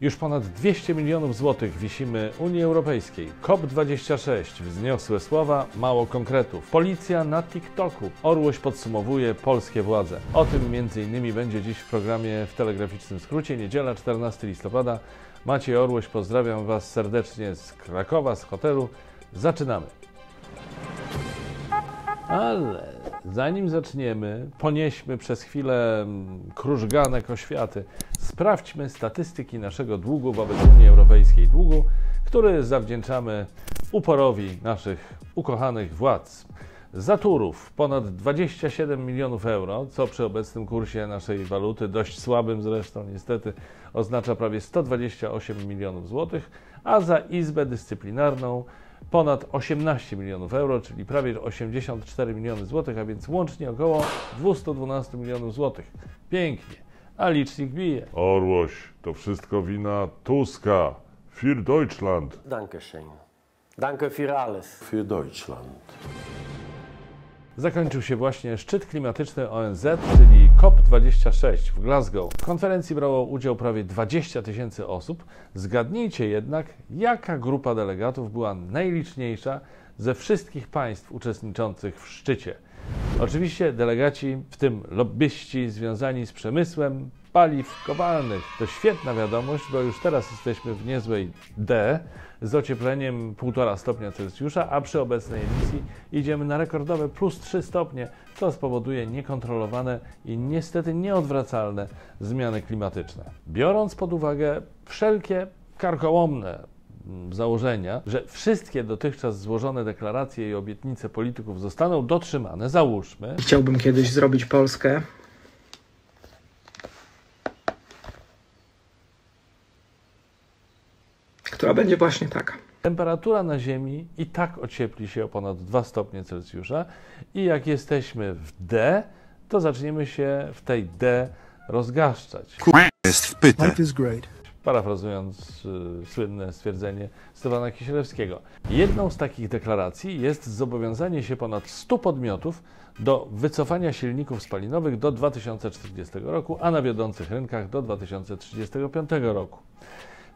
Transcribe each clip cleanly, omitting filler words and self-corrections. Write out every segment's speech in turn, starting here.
Już ponad 200 milionów złotych wisimy Unii Europejskiej. COP26. Wzniosłe słowa, mało konkretów. Policja na TikToku. Orłoś podsumowuje polskie władze. O tym m.in. będzie dziś w programie w telegraficznym skrócie. Niedziela, 14 listopada. Maciej Orłoś, pozdrawiam Was serdecznie z Krakowa, z hotelu. Zaczynamy. Ale zanim zaczniemy, ponieśmy przez chwilę krużganek oświaty. Sprawdźmy statystyki naszego długu wobec Unii Europejskiej. Długu, który zawdzięczamy uporowi naszych ukochanych władz. Za Turów ponad 27 milionów euro, co przy obecnym kursie naszej waluty, dość słabym zresztą niestety, oznacza prawie 128 milionów złotych, a za Izbę Dyscyplinarną ponad 18 milionów euro, czyli prawie 84 miliony złotych, a więc łącznie około 212 milionów złotych. Pięknie, a licznik bije. Orłoś, to wszystko wina Tuska. Für Deutschland. Dankeschön. Danke für alles. Für Deutschland. Zakończył się właśnie szczyt klimatyczny ONZ, czyli COP26 w Glasgow. W konferencji brało udział prawie 20 000 osób. Zgadnijcie jednak, jaka grupa delegatów była najliczniejsza ze wszystkich państw uczestniczących w szczycie. Oczywiście delegaci, w tym lobbyści związani z przemysłem paliw kopalnych. To świetna wiadomość, bo już teraz jesteśmy w niezłej D z ociepleniem 1,5 stopnia Celsjusza, a przy obecnej emisji idziemy na rekordowe plus 3 stopnie, co spowoduje niekontrolowane i niestety nieodwracalne zmiany klimatyczne. Biorąc pod uwagę wszelkie karkołomne założenia, że wszystkie dotychczas złożone deklaracje i obietnice polityków zostaną dotrzymane, załóżmy. Chciałbym kiedyś zrobić Polskę która będzie właśnie taka. Temperatura na Ziemi i tak ociepli się o ponad 2 stopnie Celsjusza i jak jesteśmy w D, to zaczniemy się w tej D rozgaszczać. Jest wpyte. Life is great. Parafrazując słynne stwierdzenie Stefana Kisielewskiego. Jedną z takich deklaracji jest zobowiązanie się ponad 100 podmiotów do wycofania silników spalinowych do 2040 roku, a na wiodących rynkach do 2035 roku.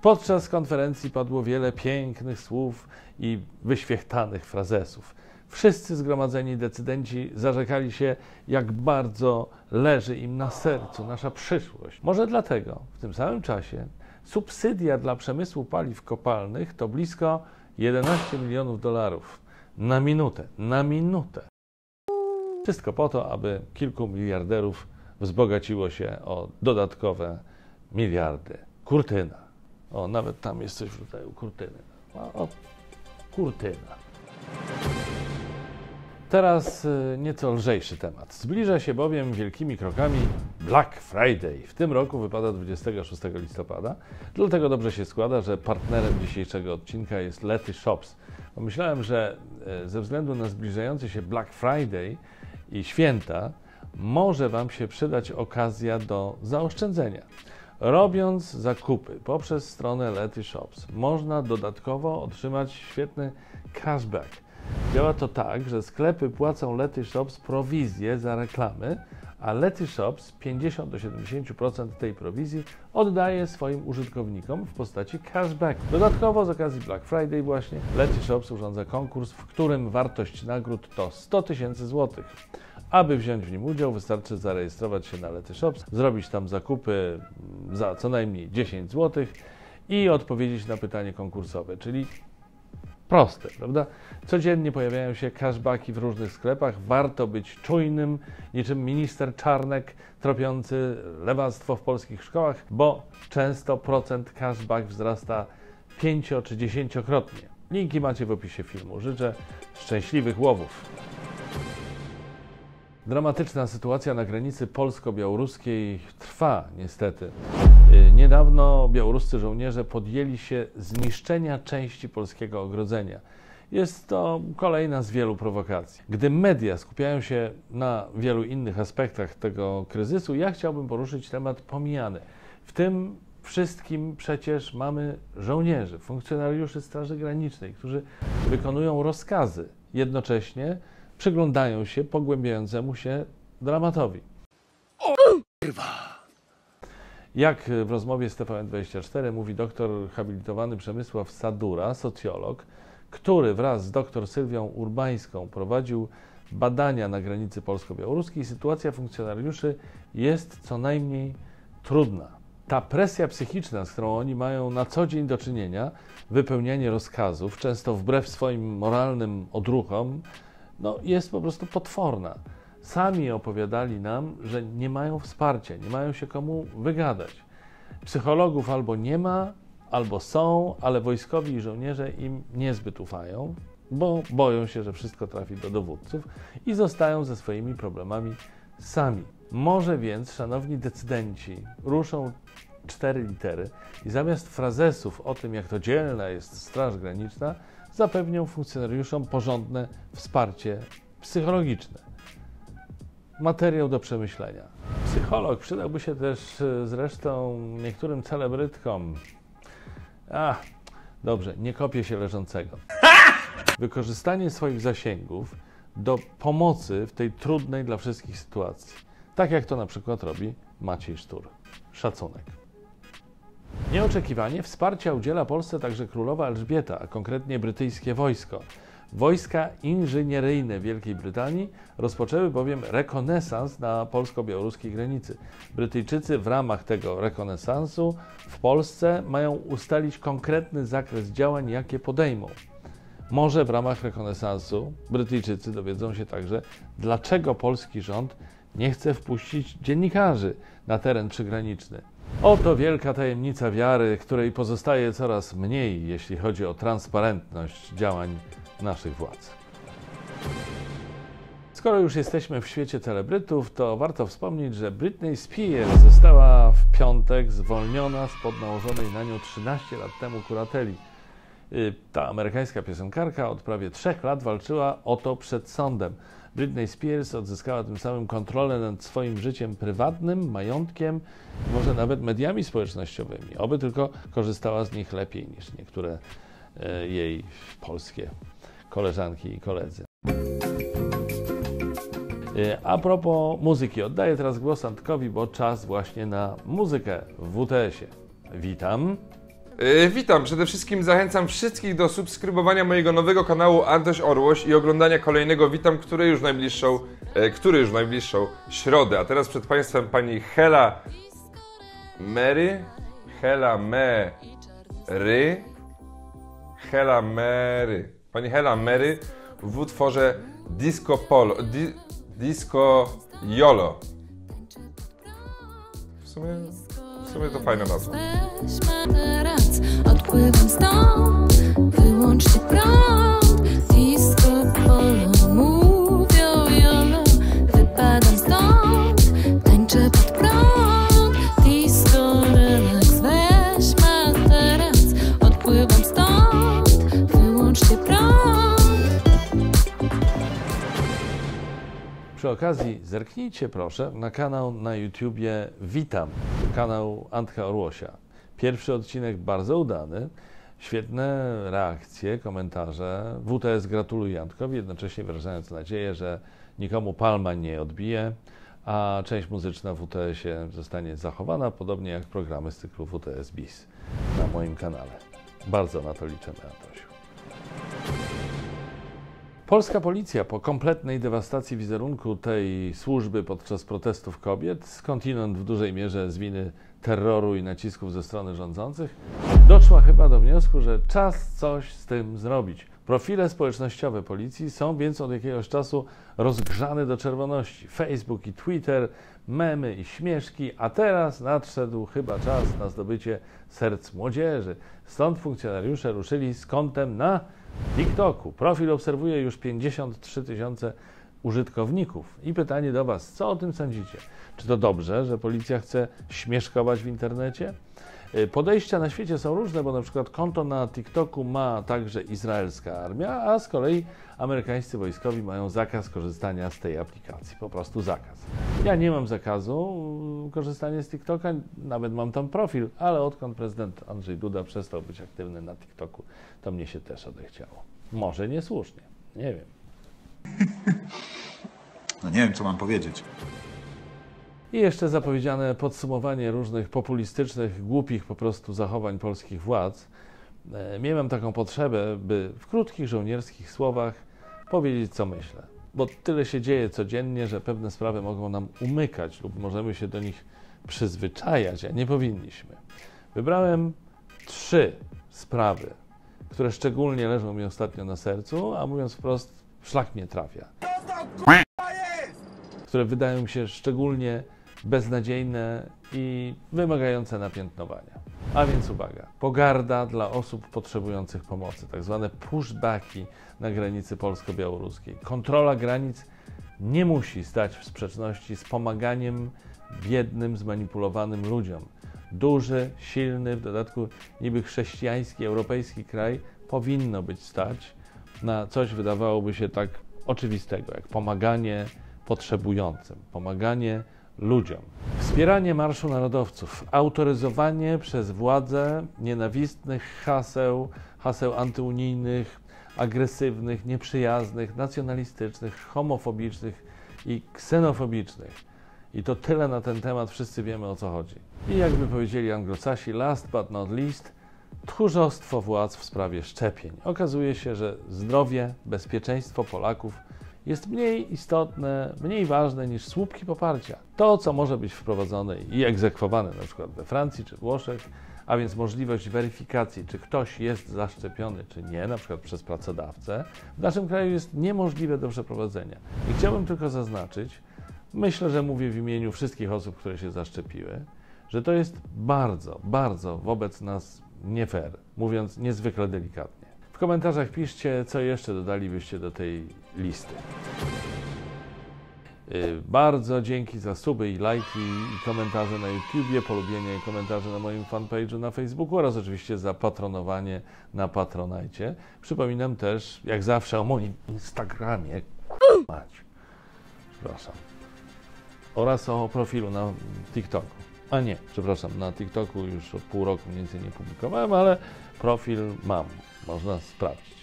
Podczas konferencji padło wiele pięknych słów i wyświechtanych frazesów. Wszyscy zgromadzeni decydenci zarzekali się, jak bardzo leży im na sercu nasza przyszłość. Może dlatego w tym samym czasie subsydia dla przemysłu paliw kopalnych to blisko 11 milionów dolarów na minutę. Na minutę. Wszystko po to, aby kilku miliarderów wzbogaciło się o dodatkowe miliardy. Kurtyna. O, nawet tam jest coś w rodzaju kurtyny. O, kurtyna. Teraz nieco lżejszy temat. Zbliża się bowiem wielkimi krokami Black Friday. W tym roku wypada 26 listopada. Dlatego dobrze się składa, że partnerem dzisiejszego odcinka jest Letty Shops. Pomyślałem, że ze względu na zbliżający się Black Friday i święta może Wam się przydać okazja do zaoszczędzenia. Robiąc zakupy poprzez stronę Letty Shops można dodatkowo otrzymać świetny cashback. Działa to tak, że sklepy płacą Letty Shops prowizję za reklamy, a Letty Shops 50 do 70% tej prowizji oddaje swoim użytkownikom w postaci cashback. Dodatkowo z okazji Black Friday właśnie Letty Shops urządza konkurs, w którym wartość nagród to 100 000 złotych. Aby wziąć w nim udział, wystarczy zarejestrować się na Letty Shops, zrobić tam zakupy za co najmniej 10 zł i odpowiedzieć na pytanie konkursowe, czyli proste, prawda? Codziennie pojawiają się cashbacki w różnych sklepach, warto być czujnym, niczym minister Czarnek tropiący lewactwo w polskich szkołach, bo często procent cashback wzrasta 5 czy 10-krotnie. Linki macie w opisie filmu. Życzę szczęśliwych łowów. Dramatyczna sytuacja na granicy polsko-białoruskiej trwa niestety. Niedawno białoruscy żołnierze podjęli się zniszczenia części polskiego ogrodzenia. Jest to kolejna z wielu prowokacji. Gdy media skupiają się na wielu innych aspektach tego kryzysu, ja chciałbym poruszyć temat pomijany. W tym wszystkim przecież mamy żołnierzy, funkcjonariuszy Straży Granicznej, którzy wykonują rozkazy. Jednocześnie przyglądają się pogłębiającemu się dramatowi. Jak w rozmowie z TVN24 mówi doktor habilitowany Przemysław Sadura, socjolog, który wraz z dr Sylwią Urbańską prowadził badania na granicy polsko-białoruskiej, sytuacja funkcjonariuszy jest co najmniej trudna. Ta presja psychiczna, z którą oni mają na co dzień do czynienia, wypełnianie rozkazów, często wbrew swoim moralnym odruchom, jest po prostu potworna. Sami opowiadali nam, że nie mają wsparcia, nie mają się komu wygadać. Psychologów albo nie ma, albo są, ale wojskowi i żołnierze im niezbyt ufają, bo boją się, że wszystko trafi do dowódców i zostają ze swoimi problemami sami. Może więc, szanowni decydenci, ruszą 4 litery i zamiast frazesów o tym, jak to dzielna jest Straż Graniczna, zapewnią funkcjonariuszom porządne wsparcie psychologiczne. Materiał do przemyślenia. Psycholog przydałby się też zresztą niektórym celebrytkom. Dobrze, nie kopię się leżącego. Wykorzystanie swoich zasięgów do pomocy w tej trudnej dla wszystkich sytuacji. Tak jak to na przykład robi Maciej Sztur. Szacunek. Nieoczekiwanie wsparcia udziela Polsce także królowa Elżbieta, a konkretnie brytyjskie wojsko. Wojska inżynieryjne Wielkiej Brytanii rozpoczęły bowiem rekonesans na polsko-białoruskiej granicy. Brytyjczycy w ramach tego rekonesansu w Polsce mają ustalić konkretny zakres działań, jakie podejmą. Może w ramach rekonesansu Brytyjczycy dowiedzą się także, dlaczego polski rząd nie chce wpuścić dziennikarzy na teren przygraniczny. Oto wielka tajemnica wiary, której pozostaje coraz mniej, jeśli chodzi o transparentność działań naszych władz. Skoro już jesteśmy w świecie celebrytów, to warto wspomnieć, że Britney Spears została w piątek zwolniona spod nałożonej na nią 13 lat temu kurateli. Ta amerykańska piosenkarka od prawie 3 lat walczyła o to przed sądem. Britney Spears odzyskała tym samym kontrolę nad swoim życiem prywatnym, majątkiem, może nawet mediami społecznościowymi. Oby tylko korzystała z nich lepiej niż niektóre jej polskie koleżanki i koledzy. A propos muzyki, oddaję teraz głos Antkowi, bo czas właśnie na muzykę w WTS-ie. Witam. Witam. Przede wszystkim zachęcam wszystkich do subskrybowania mojego nowego kanału Antoś Orłoś i oglądania kolejnego Witam, który już w najbliższą środę. A teraz przed Państwem pani Hela Mary. Pani Hela Mary w utworze Disco Yolo. W sumie to fajna nazwa. Odpływam stąd, wyłączcie prąd. Disco polo, mówią jolo. Wypadam stąd, tańczę pod prąd. Disco relax, weź materac. Odpływam stąd, wyłączcie prąd. Przy okazji zerknijcie proszę na kanał na YouTubie Witam, kanał Antka Orłosia. Pierwszy odcinek bardzo udany, świetne reakcje, komentarze. WTS gratuluje Antkowi, jednocześnie wyrażając nadzieję, że nikomu palma nie odbije, a część muzyczna w WTS-ie zostanie zachowana, podobnie jak programy z cyklu WTS Bis na moim kanale. Bardzo na to liczymy, Antosiu. Polska policja po kompletnej dewastacji wizerunku tej służby podczas protestów kobiet, skądinąd w dużej mierze z winy terroru i nacisków ze strony rządzących, doszła chyba do wniosku, że czas coś z tym zrobić. Profile społecznościowe policji są więc od jakiegoś czasu rozgrzane do czerwoności. Facebook i Twitter, memy i śmieszki, a teraz nadszedł chyba czas na zdobycie serc młodzieży. Stąd funkcjonariusze ruszyli z kontem na TikToku. Profil obserwuje już 53 000 użytkowników. I pytanie do Was, co o tym sądzicie? Czy to dobrze, że policja chce śmieszkować w internecie? Podejścia na świecie są różne, bo na przykład konto na TikToku ma także izraelska armia, a z kolei amerykańscy wojskowi mają zakaz korzystania z tej aplikacji. Po prostu zakaz. Ja nie mam zakazu korzystania z TikToka, nawet mam tam profil, ale odkąd prezydent Andrzej Duda przestał być aktywny na TikToku, to mnie się też odechciało. Może niesłusznie, nie wiem. No nie wiem, co mam powiedzieć. I jeszcze zapowiedziane podsumowanie różnych populistycznych, głupich po prostu zachowań polskich władz. Miałem taką potrzebę, by w krótkich, żołnierskich słowach powiedzieć, co myślę. Bo tyle się dzieje codziennie, że pewne sprawy mogą nam umykać lub możemy się do nich przyzwyczajać, a nie powinniśmy. Wybrałem 3 sprawy, które szczególnie leżą mi ostatnio na sercu, a mówiąc wprost, szlak mnie trafia. Które wydają mi się szczególnie beznadziejne i wymagające napiętnowania. A więc uwaga, pogarda dla osób potrzebujących pomocy, tak zwane pushbacki na granicy polsko-białoruskiej. Kontrola granic nie musi stać w sprzeczności z pomaganiem biednym, zmanipulowanym ludziom. Duży, silny, w dodatku niby chrześcijański, europejski kraj powinno być stać na coś wydawałoby się tak oczywistego, jak pomaganie potrzebującym, pomaganie ludziom. Wspieranie Marszu Narodowców, autoryzowanie przez władze nienawistnych haseł antyunijnych, agresywnych, nieprzyjaznych, nacjonalistycznych, homofobicznych i ksenofobicznych. I to tyle na ten temat, wszyscy wiemy, o co chodzi. I jakby powiedzieli anglosasi, last but not least, tchórzostwo władz w sprawie szczepień. Okazuje się, że zdrowie, bezpieczeństwo Polaków jest mniej istotne, mniej ważne niż słupki poparcia. To, co może być wprowadzone i egzekwowane na przykład we Francji czy Włoszech, a więc możliwość weryfikacji, czy ktoś jest zaszczepiony, czy nie, na przykład przez pracodawcę, w naszym kraju jest niemożliwe do przeprowadzenia. I chciałbym tylko zaznaczyć, myślę, że mówię w imieniu wszystkich osób, które się zaszczepiły, że to jest bardzo, bardzo wobec nas nie fair, mówiąc niezwykle delikatnie. W komentarzach piszcie, co jeszcze dodalibyście do tej listy. Bardzo dzięki za suby i lajki i komentarze na YouTubie, polubienia i komentarze na moim fanpage'u na Facebooku oraz oczywiście za patronowanie na Patronite. Przypominam też, jak zawsze, o moim Instagramie, przepraszam, oraz o profilu na TikToku. A nie, przepraszam, na TikToku już od pół roku mniej więcej nie publikowałem, ale profil mam, można sprawdzić.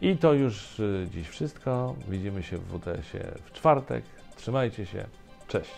I to już dziś wszystko. Widzimy się w WTS-ie w czwartek. Trzymajcie się. Cześć.